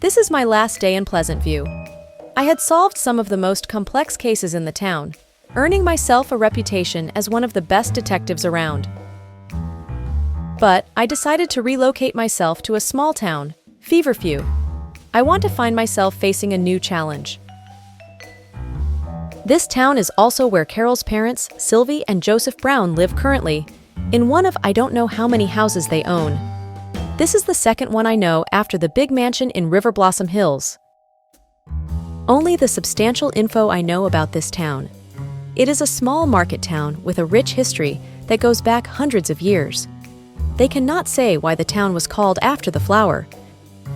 This is my last day in Pleasantview. I had solved some of the most complex cases in the town, earning myself a reputation as one of the best detectives around. But I decided to relocate myself to a small town, Feverfew. I want to find myself facing a new challenge. This town is also where Carol's parents, Sylvie and Joseph Brown, live currently, in one of I don't know how many houses they own. This is the second one I know after the big mansion in River Blossom Hills. Only the substantial info I know about this town. It is a small market town with a rich history that goes back hundreds of years. They cannot say why the town was called after the flower,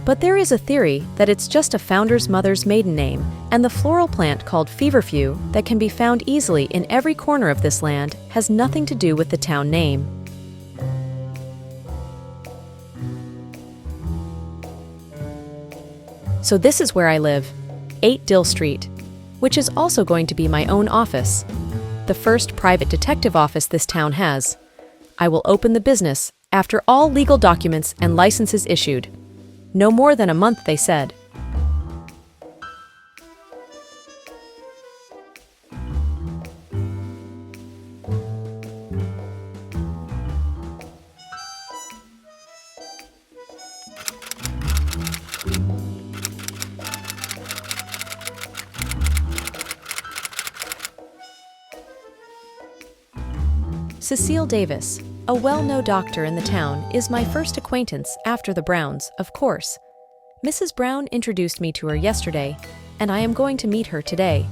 but there is a theory that it's just a founder's mother's maiden name, and the floral plant called Feverfew that can be found easily in every corner of this land has nothing to do with the town name. So this is where I live, 8 Dill Street, which is also going to be my own office, the first private detective office this town has. I will open the business after all legal documents and licenses issued. No more than a month, they said. Cecile Davis, a well-known doctor in the town, is my first acquaintance after the Browns, of course. Mrs. Brown introduced me to her yesterday, and I am going to meet her today.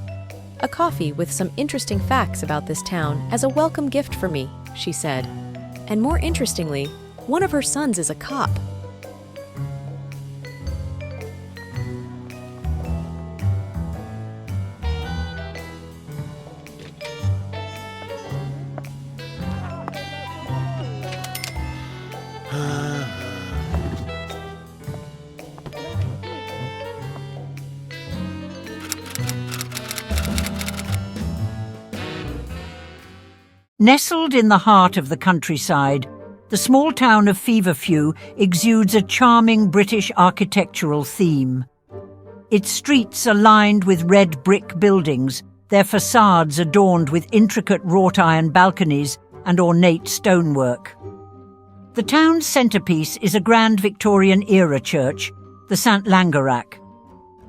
A coffee with some interesting facts about this town as a welcome gift for me, she said. And more interestingly, one of her sons is a cop. Nestled in the heart of the countryside, the small town of Feverfew exudes a charming British architectural theme. Its streets are lined with red brick buildings, their facades adorned with intricate wrought-iron balconies and ornate stonework. The town's centrepiece is a grand Victorian-era church, the St. Langerac.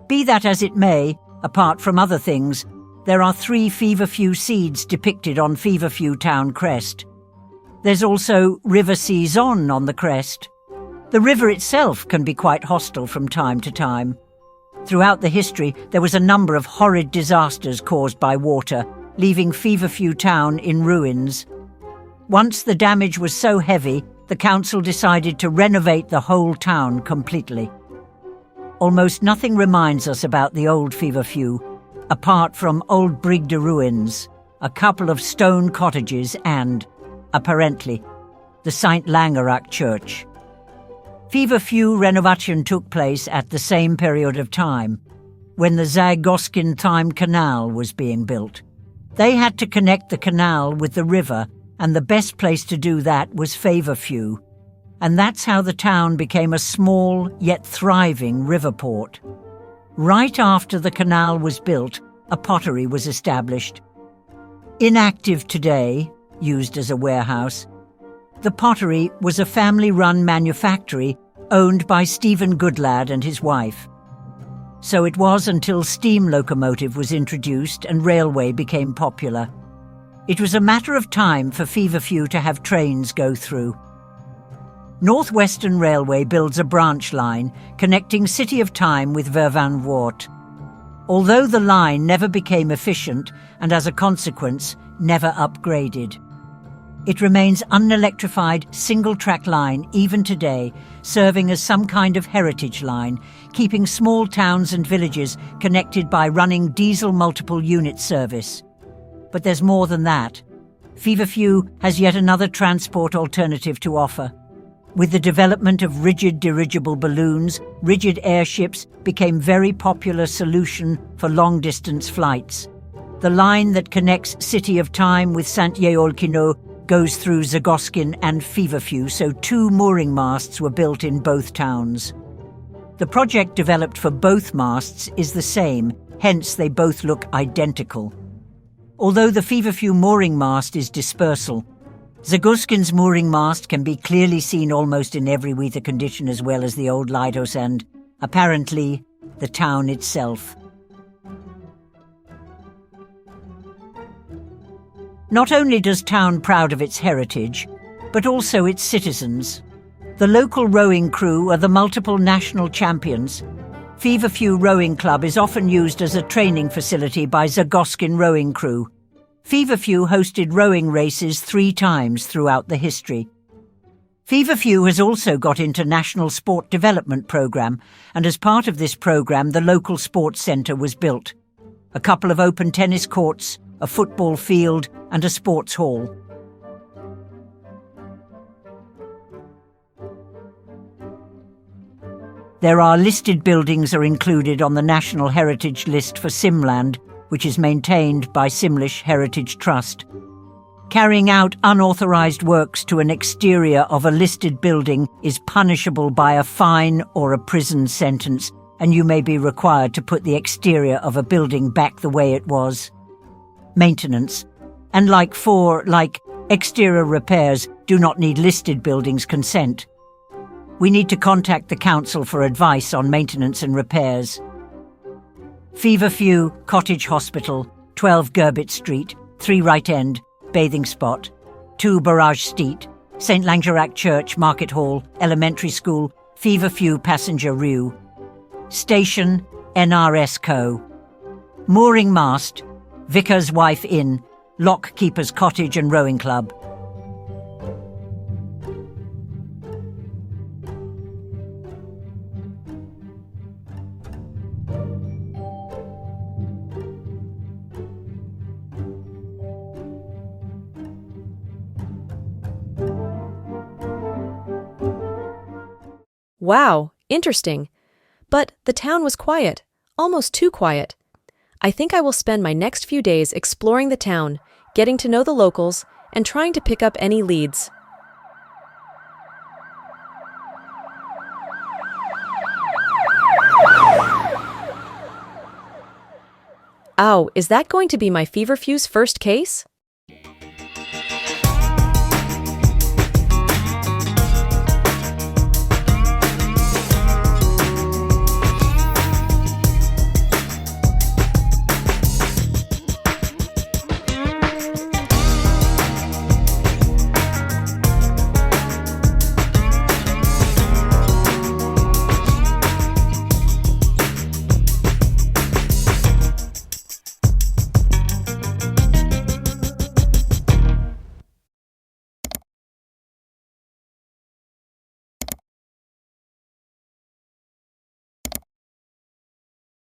Be that as it may, apart from other things, there are 3 Feverfew seeds depicted on Feverfew town crest. There's also River Season on the crest. The river itself can be quite hostile from time to time. Throughout the history, there was a number of horrid disasters caused by water, leaving Feverfew town in ruins. Once the damage was so heavy, the council decided to renovate the whole town completely. Almost nothing reminds us about the old Feverfew, apart from old Brig de ruins, a couple of stone cottages and, apparently, the St. Langerac church. Feverfew renovation took place at the same period of time, when the Zagoskin Time Canal was being built. They had to connect the canal with the river, and the best place to do that was Feverfew, and that's how the town became a small yet thriving river port. Right after the canal was built, a pottery was established. Inactive today, used as a warehouse, the pottery was a family-run manufactory owned by Stephen Goodlad and his wife. So it was until steam locomotive was introduced and railway became popular. It was a matter of time for Feverfew to have trains go through. Northwestern Railway builds a branch line connecting City of Time with Vervanvoort. Although the line never became efficient and as a consequence never upgraded, it remains unelectrified single-track line even today, serving as some kind of heritage line, keeping small towns and villages connected by running diesel multiple unit service. But there's more than that. Feverfew has yet another transport alternative to offer. With the development of rigid dirigible balloons, rigid airships became a very popular solution for long-distance flights. The line that connects City of Time with Saint-Yeolkino goes through Zagoskin and Feverfew, so 2 mooring masts were built in both towns. The project developed for both masts is the same, hence they both look identical. Although the Feverfew mooring mast is dispersal, Zaguskin's mooring mast can be clearly seen almost in every weather condition as well as the old lighthouse and, apparently, the town itself. Not only does town proud of its heritage, but also its citizens. The local rowing crew are the multiple national champions. Feverfew Rowing Club is often used as a training facility by Zagoskin rowing crew. Feverfew hosted rowing races 3 times throughout the history. Feverfew has also got into National Sport Development Programme, and as part of this programme the local sports centre was built. A couple of open tennis courts, a football field and a sports hall. There are listed buildings are included on the National Heritage List for Simland, which is maintained by Simlish Heritage Trust. Carrying out unauthorised works to an exterior of a listed building is punishable by a fine or a prison sentence, and you may be required to put the exterior of a building back the way it was. Maintenance, and like exterior repairs, do not need listed buildings' consent. We need to contact the council for advice on maintenance and repairs. Feverfew Cottage Hospital, 12 Gerbit Street, 3 Right End, Bathing Spot, 2 Barrage Street, St. Langerak Church, Market Hall, Elementary School, Feverfew Passenger Rue. Station, NRS Co. Mooring Mast, Vicar's Wife Inn, Lock Keeper's Cottage and Rowing Club. Wow, interesting. But the town was quiet, almost too quiet. I think I will spend my next few days exploring the town, getting to know the locals, and trying to pick up any leads. Ow, is that going to be my Feverfew's first case?